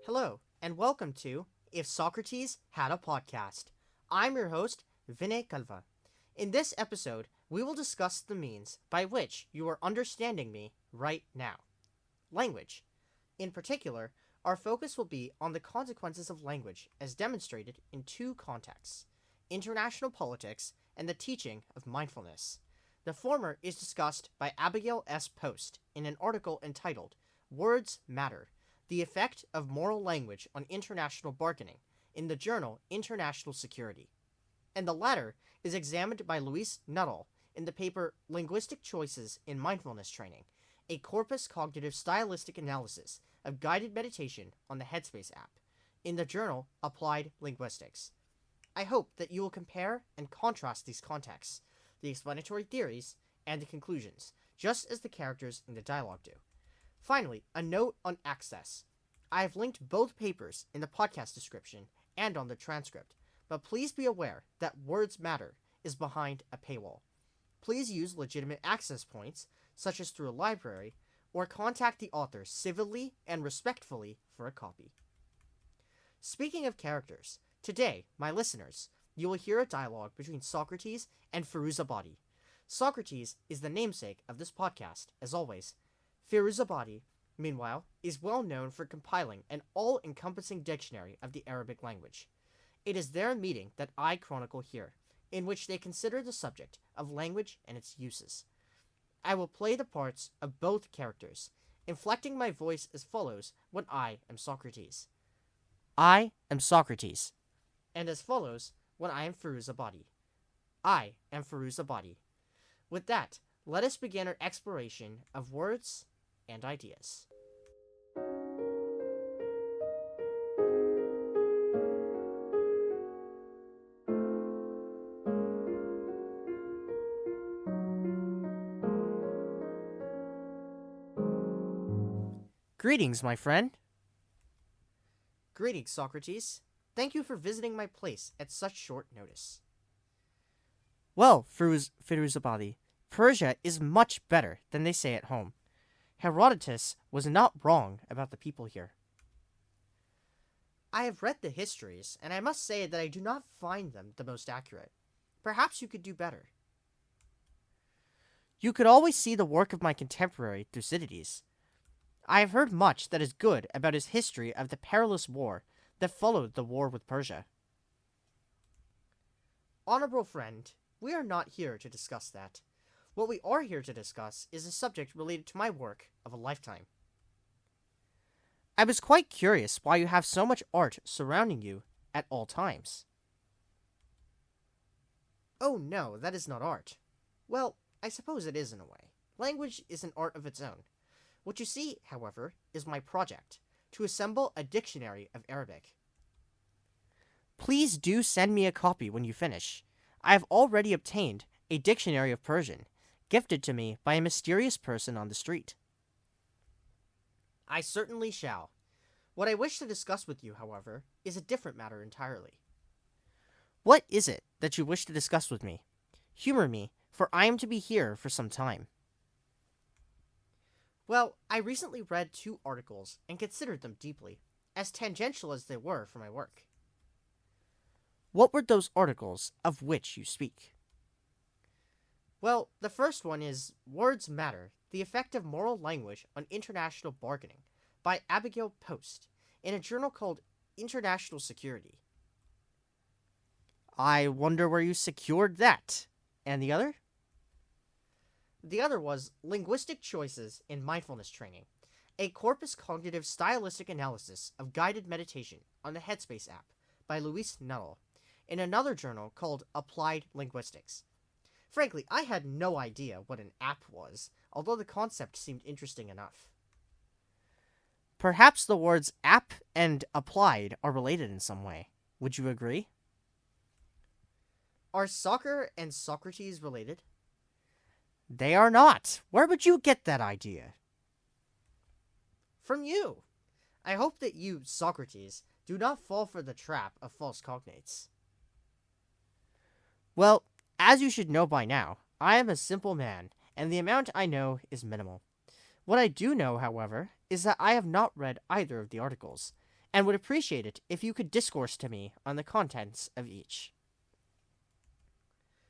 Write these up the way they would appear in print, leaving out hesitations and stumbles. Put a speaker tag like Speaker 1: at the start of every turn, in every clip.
Speaker 1: Hello, and welcome to If Socrates Had a Podcast. I'm your host, Vinay Kalva. In this episode, we will discuss the means by which you are understanding me right now. Language. In particular, our focus will be on the consequences of language as demonstrated in two contexts: international politics and the teaching of mindfulness. The former is discussed by Abigail S. Post in an article entitled Words Matter: The Effect of Moral Language on International Bargaining in the journal International Security. And the latter is examined by Louise Nuttall in the paper Linguistic Choices in Mindfulness Training, a corpus cognitive stylistic analysis of guided meditation on the Headspace app, in the journal Applied Linguistics. I hope that you will compare and contrast these contexts, the explanatory theories, and the conclusions, just as the characters in the dialogue do. Finally, a note on access. I have linked both papers in the podcast description and on the transcript, but please be aware that Words Matter is behind a paywall. Please use legitimate access points, such as through a library, or contact the author civilly and respectfully for a copy. Speaking of characters, today, my listeners, you will hear a dialogue between Socrates and Firuzabadi. Socrates is the namesake of this podcast, as always. Firuzabadi, meanwhile, is well known for compiling an all-encompassing dictionary of the Arabic language. It is their meeting that I chronicle here, in which they consider the subject of language and its uses. I will play the parts of both characters, inflecting my voice as follows when I am Socrates. I am Socrates, and as follows when I am Firuzabadi. I am Firuzabadi. With that, let us begin our exploration of words and ideas. Greetings, my friend. Greetings, Socrates. Thank you for visiting my place at such short notice. Well, Firuzabadi, Persia is much better than they say at home. Herodotus was not wrong about the people here. I have read the histories, and I must say that I do not find them the most accurate. Perhaps you could do better. You could always see the work of my contemporary, Thucydides. I have heard much that is good about his history of the perilous war that followed the war with Persia. Honorable friend, we are not here to discuss that. What we are here to discuss is a subject related to my work of a lifetime. I was quite curious why you have so much art surrounding you at all times. Oh no, that is not art. Well, I suppose it is in a way. Language is an art of its own. What you see, however, is my project, to assemble a dictionary of Arabic. Please do send me a copy when you finish. I have already obtained a dictionary of Persian, gifted to me by a mysterious person on the street. I certainly shall. What I wish to discuss with you, however, is a different matter entirely. What is it that you wish to discuss with me? Humor me, for I am to be here for some time. Well, I recently read 2 articles and considered them deeply, as tangential as they were for my work. What were those articles of which you speak? Well, the first one is Words Matter: The Effect of Moral Language on International Bargaining by Abigail Post in a journal called International Security. I wonder where you secured that. And the other? The other was Linguistic Choices in Mindfulness Training, a corpus cognitive stylistic analysis of guided meditation on the Headspace app by Louise Nuttall in another journal called Applied Linguistics. Frankly, I had no idea what an app was, although the concept seemed interesting enough. Perhaps the words app and applied are related in some way. Would you agree? Are soccer and Socrates related? They are not. Where would you get that idea? From you. I hope that you, Socrates, do not fall for the trap of false cognates. Well, as you should know by now, I am a simple man, and the amount I know is minimal. What I do know, however, is that I have not read either of the articles, and would appreciate it if you could discourse to me on the contents of each.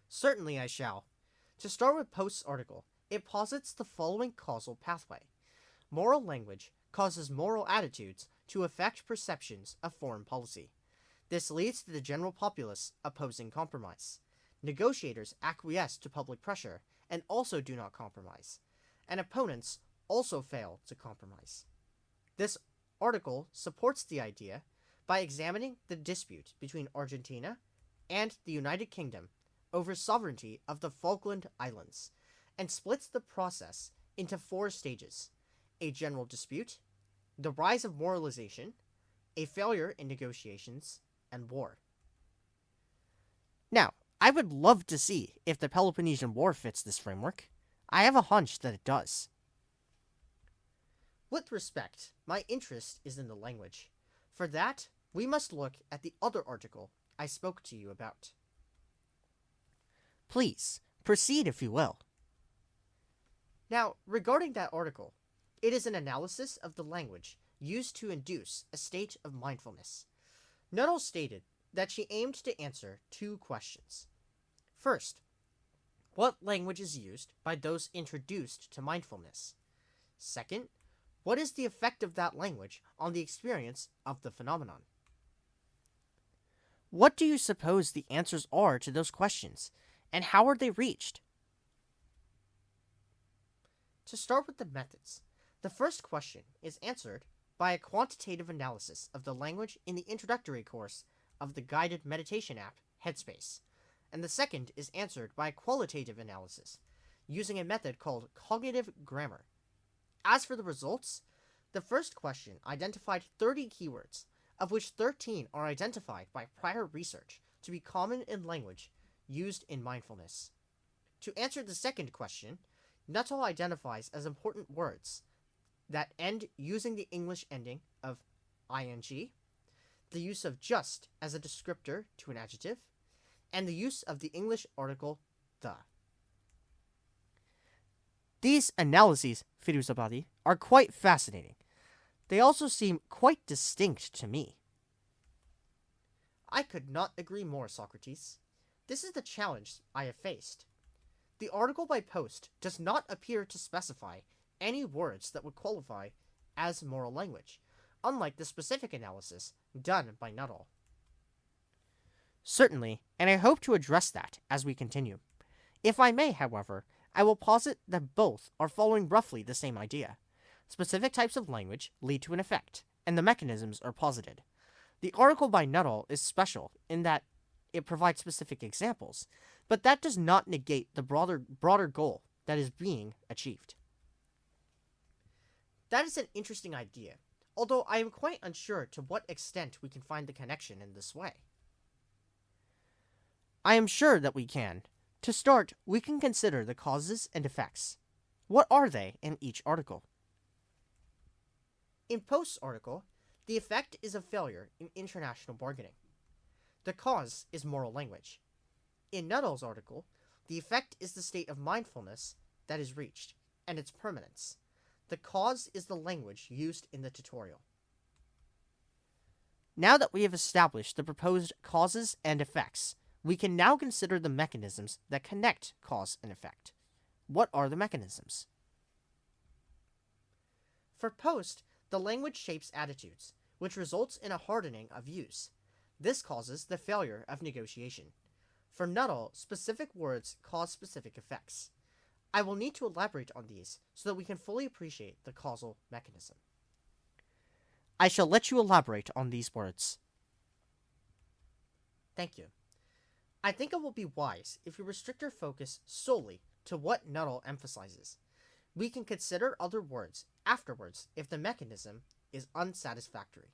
Speaker 1: Certainly I shall. To start with Post's article, it posits the following causal pathway. Moral language causes moral attitudes to affect perceptions of foreign policy. This leads to the general populace opposing compromise. Negotiators acquiesce to public pressure and also do not compromise, and opponents also fail to compromise. This article supports the idea by examining the dispute between Argentina and the United Kingdom over sovereignty of the Falkland Islands, and splits the process into 4 stages: a general dispute, the rise of moralization, a failure in negotiations, and war. Now, I would love to see if the Peloponnesian War fits this framework. I have a hunch that it does. With respect, my interest is in the language. For that, we must look at the other article I spoke to you about. Please, proceed if you will. Now, regarding that article, it is an analysis of the language used to induce a state of mindfulness. Nuttall stated that she aimed to answer 2 questions. First, what language is used by those introduced to mindfulness? Second, what is the effect of that language on the experience of the phenomenon? What do you suppose the answers are to those questions, and how are they reached? To start with the methods, the first question is answered by a quantitative analysis of the language in the introductory course of the guided meditation app Headspace, and the second is answered by a qualitative analysis using a method called cognitive grammar. As for the results, the first question identified 30 keywords, of which 13 are identified by prior research to be common in language used in mindfulness. To answer the second question, Nuttall identifies as important words that end using the English ending of ing, the use of just as a descriptor to an adjective, and the use of the English article the. These analyses, Firuzabadi, are quite fascinating. They also seem quite distinct to me. I could not agree more, Socrates. This is the challenge I have faced. The article by Post does not appear to specify any words that would qualify as moral language, unlike the specific analysis done by Nuttall. Certainly, and I hope to address that as we continue. If I may, however, I will posit that both are following roughly the same idea. Specific types of language lead to an effect, and the mechanisms are posited. The article by Nuttall is special in that it provides specific examples, but that does not negate the broader goal that is being achieved. That is an interesting idea, although I am quite unsure to what extent we can find the connection in this way. I am sure that we can. To start, we can consider the causes and effects. What are they in each article? In Post's article, the effect is a failure in international bargaining. The cause is moral language. In Nuttall's article, the effect is the state of mindfulness that is reached, and its permanence. The cause is the language used in the tutorial. Now that we have established the proposed causes and effects, we can now consider the mechanisms that connect cause and effect. What are the mechanisms? For Post, the language shapes attitudes, which results in a hardening of views. This causes the failure of negotiation. For Nuttall, specific words cause specific effects. I will need to elaborate on these so that we can fully appreciate the causal mechanism. I shall let you elaborate on these words. Thank you. I think it will be wise if we restrict our focus solely to what Nuttall emphasizes. We can consider other words afterwards if the mechanism is unsatisfactory.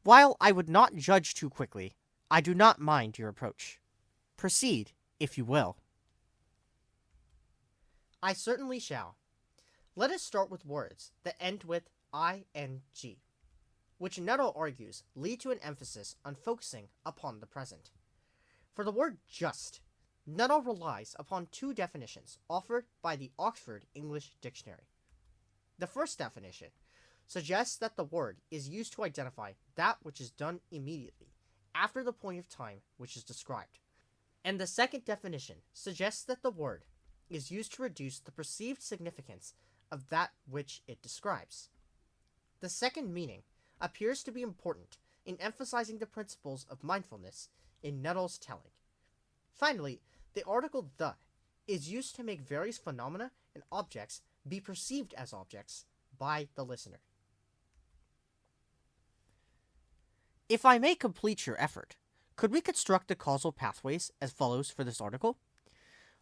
Speaker 1: While I would not judge too quickly, I do not mind your approach. Proceed, if you will. I certainly shall. Let us start with words that end with ing, which Nuttall argues lead to an emphasis on focusing upon the present. For the word just, Nuttall relies upon 2 definitions offered by the Oxford English Dictionary. The first definition suggests that the word is used to identify that which is done immediately, after the point of time which is described. And the second definition suggests that the word is used to reduce the perceived significance of that which it describes. The second meaning appears to be important in emphasizing the principles of mindfulness in Nuttall's telling. Finally, the article the is used to make various phenomena and objects be perceived as objects by the listener. If I may complete your effort, could we construct the causal pathways as follows for this article?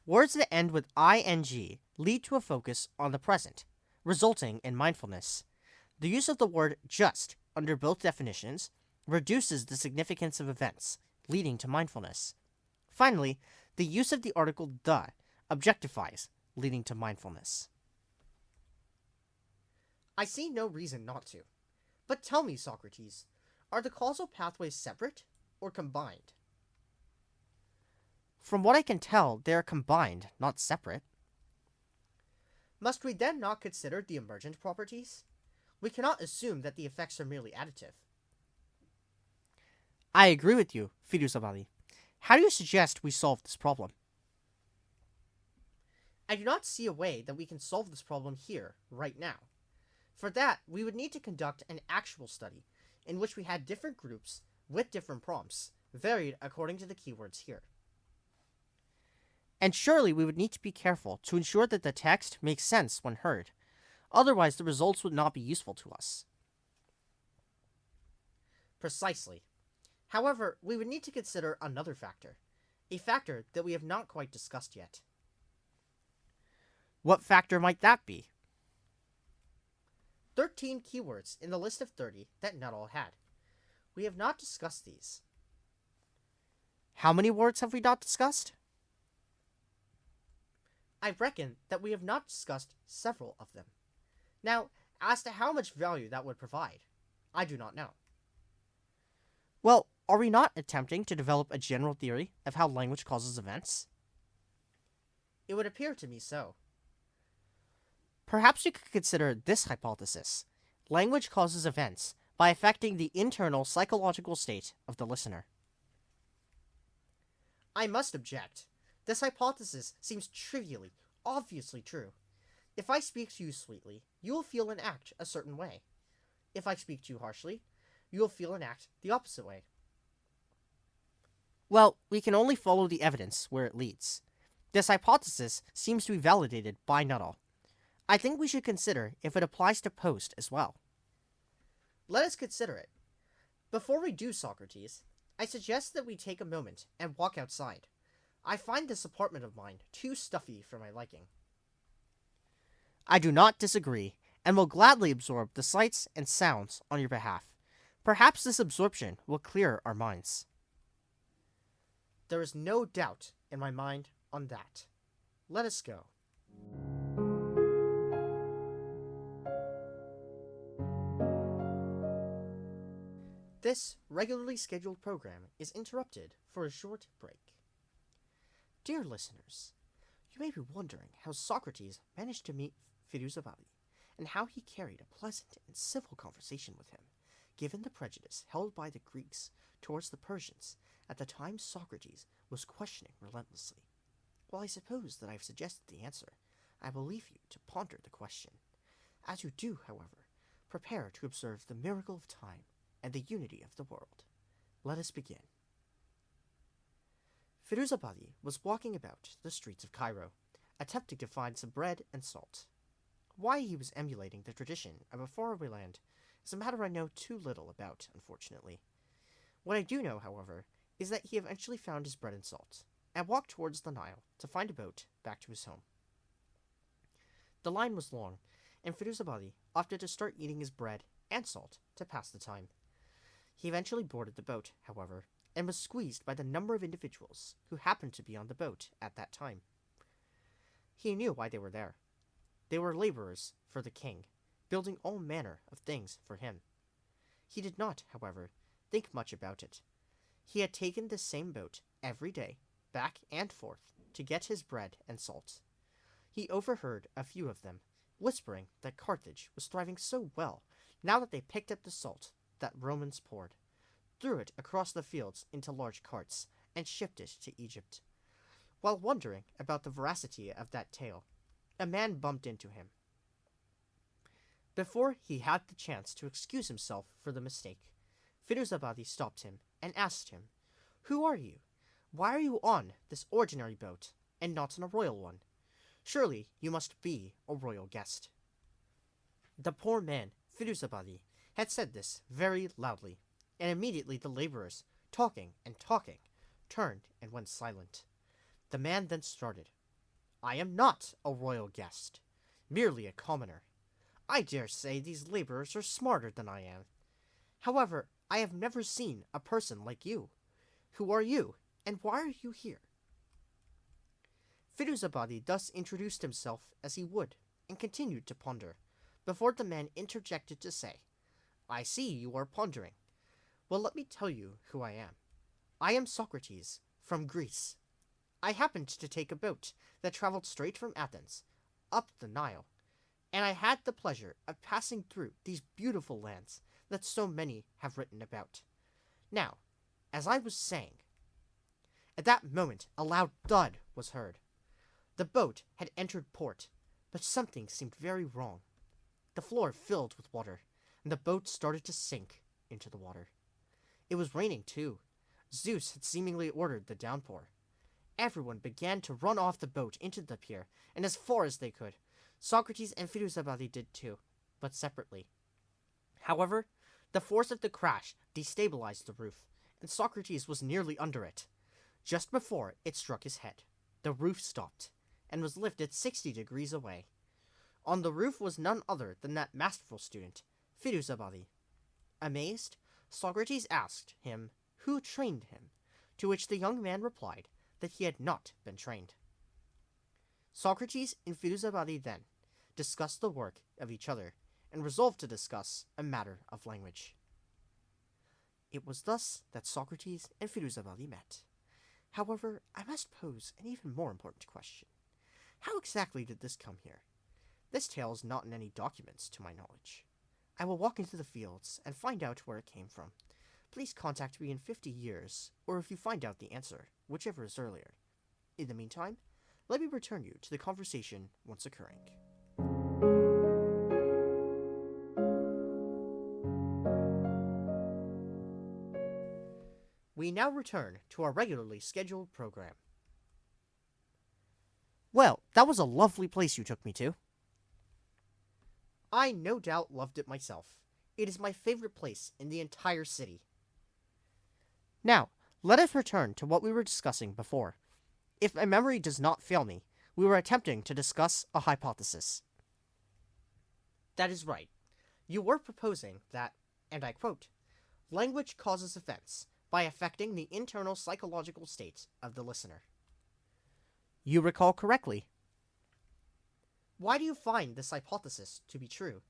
Speaker 1: Words that end with ing lead to a focus on the present, resulting in mindfulness. The use of the word just under both definitions reduces the significance of events, leading to mindfulness. Finally, the use of the article the objectifies, leading to mindfulness. I see no reason not to. But tell me, Socrates, are the causal pathways separate or combined? From what I can tell, they are combined, not separate. Must we then not consider the emergent properties? We cannot assume that the effects are merely additive. I agree with you, Firuzabadi. How do you suggest we solve this problem? I do not see a way that we can solve this problem here, right now. For that, we would need to conduct an actual study, in which we had different groups with different prompts, varied according to the keywords here. And surely we would need to be careful to ensure that the text makes sense when heard. Otherwise, the results would not be useful to us. Precisely. However, we would need to consider another factor, a factor that we have not quite discussed yet. What factor might that be? 13 keywords in the list of 30 that Nuttall had. We have not discussed these. How many words have we not discussed? I reckon that we have not discussed several of them. Now, as to how much value that would provide, I do not know. Well, are we not attempting to develop a general theory of how language causes events? It would appear to me so. Perhaps we could consider this hypothesis. Language causes events by affecting the internal psychological state of the listener. I must object. This hypothesis seems trivially, obviously true. If I speak to you sweetly, you will feel and act a certain way. If I speak to you harshly, you will feel and act the opposite way. Well, we can only follow the evidence where it leads. This hypothesis seems to be validated by Nuttall. I think we should consider if it applies to Post as well. Let us consider it. Before we do, Socrates, I suggest that we take a moment and walk outside. I find this apartment of mine too stuffy for my liking. I do not disagree, and will gladly absorb the sights and sounds on your behalf. Perhaps this absorption will clear our minds. There is no doubt in my mind on that. Let us go. This regularly scheduled program is interrupted for a short break. Dear listeners, you may be wondering how Socrates managed to meet Firuzabadi, and how he carried a pleasant and civil conversation with him, given the prejudice held by the Greeks towards the Persians at the time Socrates was questioning relentlessly. While I suppose that I have suggested the answer, I will leave you to ponder the question. As you do, however, prepare to observe the miracle of time and the unity of the world. Let us begin. Firuzabadi was walking about the streets of Cairo, attempting to find some bread and salt. Why he was emulating the tradition of a faraway land is a matter I know too little about, unfortunately. What I do know, however, is that he eventually found his bread and salt, and walked towards the Nile to find a boat back to his home. The line was long, and Firuzabadi opted to start eating his bread and salt to pass the time. He eventually boarded the boat, however, and was squeezed by the number of individuals who happened to be on the boat at that time. He knew why they were there. They were laborers for the king, building all manner of things for him. He did not, however, think much about it. He had taken the same boat every day, back and forth, to get his bread and salt. He overheard a few of them whispering that Carthage was thriving so well now that they picked up the salt that Romans poured, threw it across the fields into large carts, and shipped it to Egypt. While wondering about the veracity of that tale, a man bumped into him. Before he had the chance to excuse himself for the mistake, Firuzabadi stopped him and asked him, "Who are you? Why are you on this ordinary boat, and not on a royal one? Surely you must be a royal guest." The poor man, Firuzabadi, had said this very loudly, and immediately the laborers, talking and talking, turned and went silent. The man then started. "I am not a royal guest, merely a commoner. I dare say these laborers are smarter than I am. However, I have never seen a person like you. Who are you, and why are you here?" Firuzabadi thus introduced himself as he would, and continued to ponder, before the man interjected to say, "I see you are pondering. Well, let me tell you who I am. I am Socrates, from Greece. I happened to take a boat that traveled straight from Athens, up the Nile, and I had the pleasure of passing through these beautiful lands that so many have written about. Now, as I was saying, at that moment a loud thud was heard. The boat had entered port, but something seemed very wrong. The floor filled with water, and the boat started to sink into the water. It was raining, too. Zeus had seemingly ordered the downpour. Everyone began to run off the boat into the pier, and as far as they could. Socrates and Firuzabadi did too, but separately. However, the force of the crash destabilized the roof, and Socrates was nearly under it. Just before it struck his head, the roof stopped, and was lifted 60 degrees away. On the roof was none other than that masterful student, Firuzabadi. Amazed, Socrates asked him who trained him, to which the young man replied that he had not been trained. Socrates and Firuzabadi then discussed the work of each other, and resolved to discuss a matter of language. It was thus that Socrates and Firuzabadi met. However, I must pose an even more important question. How exactly did this come here? This tale is not in any documents, to my knowledge. I will walk into the fields and find out where it came from. Please contact me in 50 years, or if you find out the answer, whichever is earlier. In the meantime, let me return you to the conversation once occurring. We now return to our regularly scheduled program. Well, that was a lovely place you took me to. I no doubt loved it myself. It is my favorite place in the entire city. Now, let us return to what we were discussing before. If my memory does not fail me, we were attempting to discuss a hypothesis. That is right. You were proposing that, and I quote, "Language causes offense by affecting the internal psychological state of the listener." You recall correctly. Why do you find this hypothesis to be true?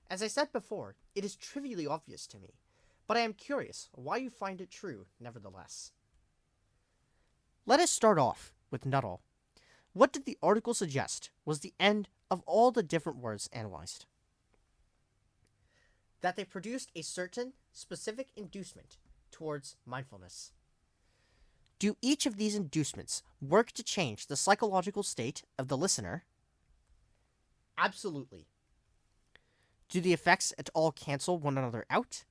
Speaker 1: As I said before, it is trivially obvious to me, but I am curious why you find it true nevertheless. Let us start off with Nuttall. What did the article suggest was the end of all the different words analyzed? That they produced a certain specific inducement towards mindfulness. Do each of these inducements work to change the psychological state of the listener? Absolutely. Do the effects at all cancel one another out?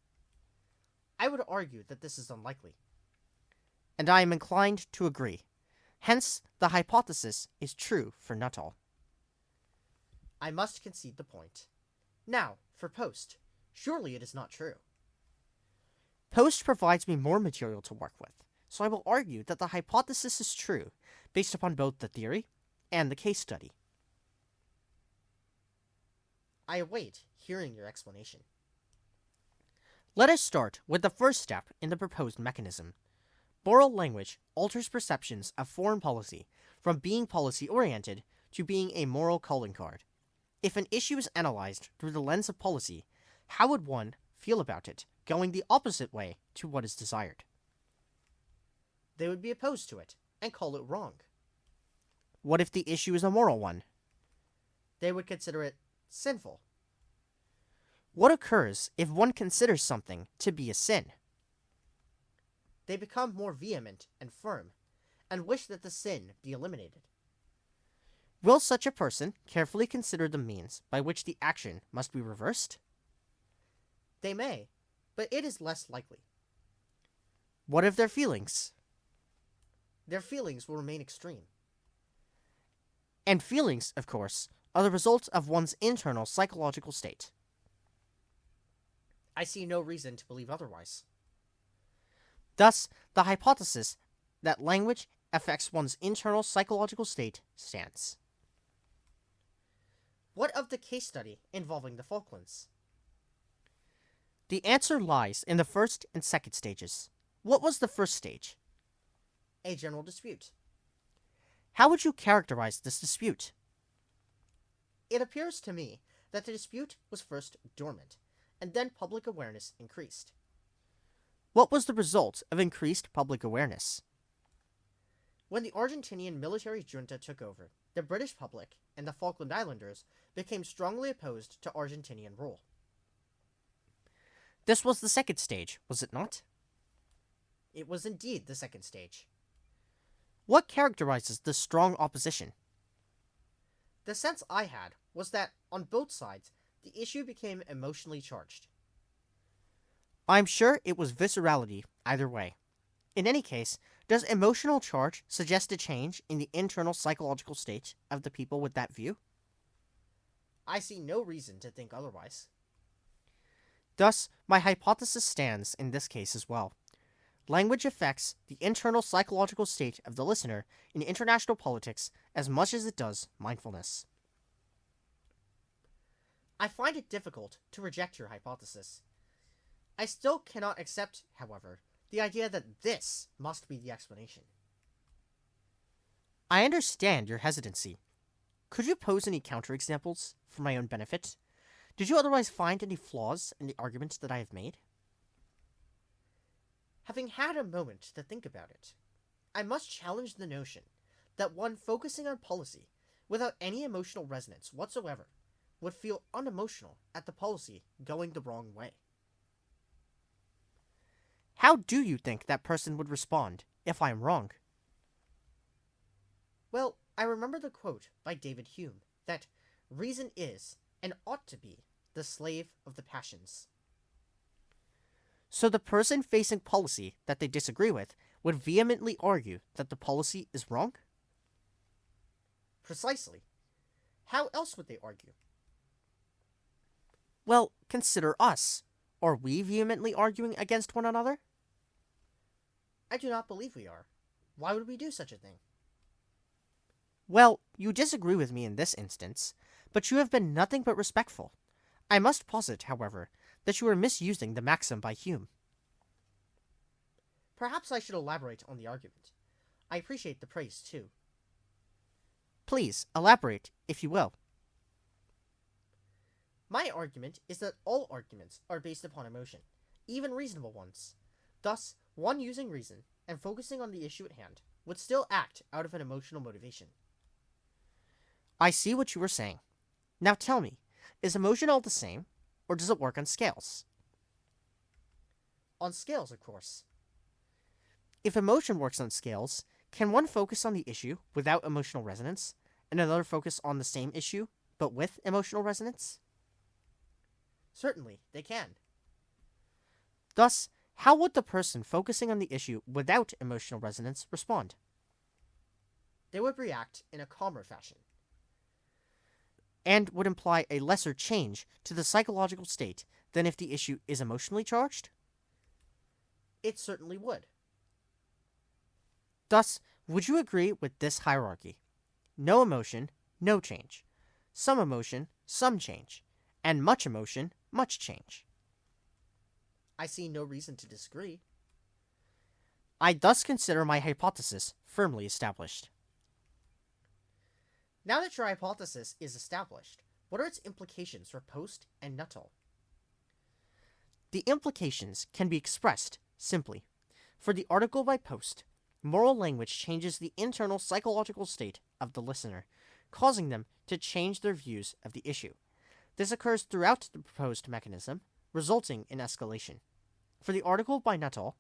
Speaker 1: I would argue that this is unlikely. And I am inclined to agree. Hence, the hypothesis is true for Nuttall. I must concede the point. Now, for Post. Surely it is not true. Post provides me more material to work with, so I will argue that the hypothesis is true, based upon both the theory and the case study. I await hearing your explanation. Let us start with the first step in the proposed mechanism. Oral language alters perceptions of foreign policy from being policy-oriented to being a moral calling card. If an issue is analyzed through the lens of policy, how would one feel about it going the opposite way to what is desired? They would be opposed to it and call it wrong. What if the issue is a moral one? They would consider it sinful. What occurs if one considers something to be a sin? They become more vehement and firm, and wish that the sin be eliminated. Will such a person carefully consider the means by which the action must be reversed? They may, but it is less likely. What of their feelings? Their feelings will remain extreme. And feelings, of course, are the result of one's internal psychological state. I see no reason to believe otherwise. Thus, the hypothesis that language affects one's internal psychological state stands. What of the case study involving the Falklands? The answer lies in the first and second stages. What was the first stage? A general dispute. How would you characterize this dispute? It appears to me that the dispute was first dormant, and then public awareness increased. What was the result of increased public awareness? When the Argentinian military junta took over, the British public and the Falkland Islanders became strongly opposed to Argentinian rule. This was the second stage, was it not? It was indeed the second stage. What characterizes this strong opposition? The sense I had was that, on both sides, the issue became emotionally charged. I'm sure it was viscerality either way. In any case, does emotional charge suggest a change in the internal psychological state of the people with that view? I see no reason to think otherwise. Thus, my hypothesis stands in this case as well. Language affects the internal psychological state of the listener in international politics as much as it does mindfulness. I find it difficult to reject your hypothesis. I still cannot accept, however, the idea that this must be the explanation. I understand your hesitancy. Could you pose any counterexamples for my own benefit? Did you otherwise find any flaws in the arguments that I have made? Having had a moment to think about it, I must challenge the notion that one focusing on policy without any emotional resonance whatsoever would feel unemotional at the policy going the wrong way. How do you think that person would respond if I am wrong? Well, I remember the quote by David Hume that reason is, and ought to be, the slave of the passions. So the person facing policy that they disagree with would vehemently argue that the policy is wrong? Precisely. How else would they argue? Well, consider us. Are we vehemently arguing against one another? I do not believe we are. Why would we do such a thing? Well, you disagree with me in this instance, but you have been nothing but respectful. I must posit, however, that you are misusing the maxim by Hume. Perhaps I should elaborate on the argument. I appreciate the praise, too. Please, elaborate, if you will. My argument is that all arguments are based upon emotion, even reasonable ones. Thus, one using reason and focusing on the issue at hand would still act out of an emotional motivation. I see what you were saying. Now tell me, is emotion all the same, or does it work on scales? On scales, of course. If emotion works on scales, can one focus on the issue without emotional resonance, and another focus on the same issue, but with emotional resonance? Certainly, they can. Thus, how would the person focusing on the issue without emotional resonance respond? They would react in a calmer fashion, and would imply a lesser change to the psychological state than if the issue is emotionally charged? It certainly would. Thus, would you agree with this hierarchy? No emotion, no change. Some emotion, some change. And much emotion, much change. I see no reason to disagree. I thus consider my hypothesis firmly established. Now that your hypothesis is established, what are its implications for Post and Nuttall? The implications can be expressed simply. For the article by Post, moral language changes the internal psychological state of the listener, causing them to change their views of the issue. This occurs throughout the proposed mechanism, resulting in escalation. For the article by Nuttall,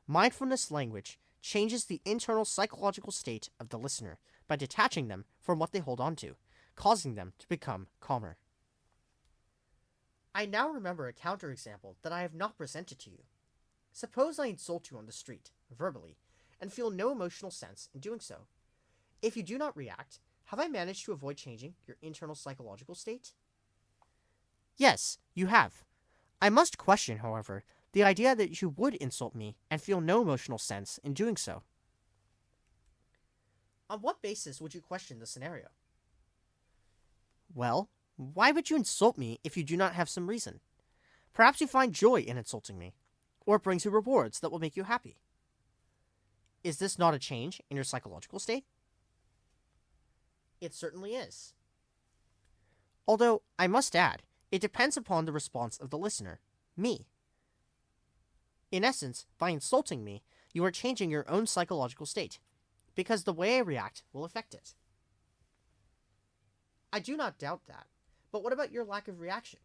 Speaker 1: mindfulness language changes the internal psychological state of the listener by detaching them from what they hold on to, causing them to become calmer. I now remember a counterexample that I have not presented to you. Suppose I insult you on the street, verbally, and feel no emotional sense in doing so. If you do not react, have I managed to avoid changing your internal psychological state? Yes, you have. I must question, however, the idea that you would insult me and feel no emotional sense in doing so. On what basis would you question the scenario? Well, why would you insult me if you do not have some reason? Perhaps you find joy in insulting me, or it brings you rewards that will make you happy. Is this not a change in your psychological state? It certainly is. Although, I must add, it depends upon the response of the listener, me. In essence, by insulting me, you are changing your own psychological state, because the way I react will affect it. I do not doubt that, but what about your lack of reaction?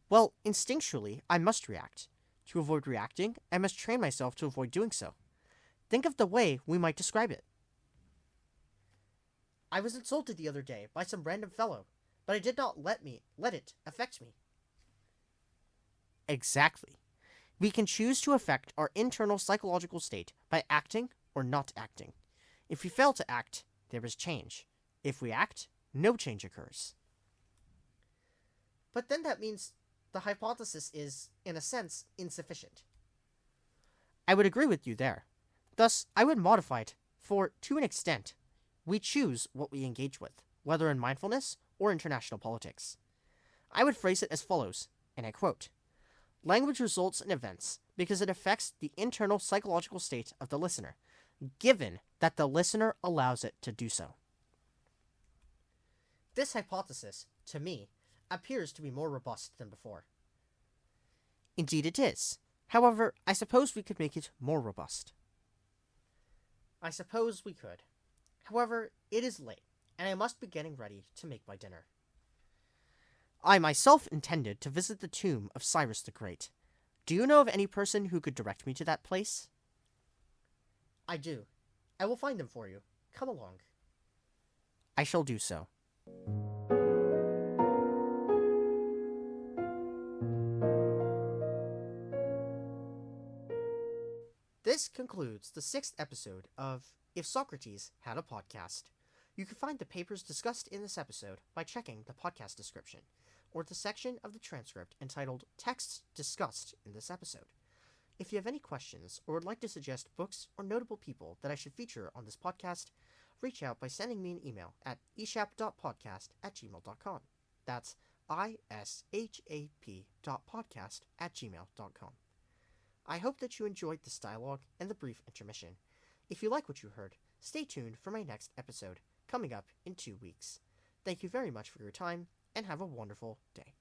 Speaker 1: Well, instinctually, I must react. To avoid reacting, I must train myself to avoid doing so. Think of the way we might describe it. I was insulted the other day by some random fellow, but I did not let it affect me. Exactly. We can choose to affect our internal psychological state by acting or not acting. If we fail to act, there is change. If we act, no change occurs. But then that means the hypothesis is, in a sense, insufficient. I would agree with you there. Thus, I would modify it, for, to an extent, we choose what we engage with, whether in mindfulness or international politics. I would phrase it as follows, and I quote, "Language results in events because it affects the internal psychological state of the listener, given that the listener allows it to do so." This hypothesis, to me, appears to be more robust than before. Indeed it is. However, I suppose we could make it more robust. I suppose we could. However, it is late, and I must be getting ready to make my dinner. I myself intended to visit the tomb of Cyrus the Great. Do you know of any person who could direct me to that place? I do. I will find them for you. Come along. I shall do so. This concludes the 6th episode of If Socrates Had a Podcast. You can find the papers discussed in this episode by checking the podcast description, or the section of the transcript entitled Texts Discussed in this episode. If you have any questions or would like to suggest books or notable people that I should feature on this podcast, reach out by sending me an email at ishap.podcast@gmail.com. That's ishap.podcast@gmail.com. I hope that you enjoyed this dialogue and the brief intermission. If you like what you heard, stay tuned for my next episode, coming up in 2 weeks. Thank you very much for your time, and have a wonderful day.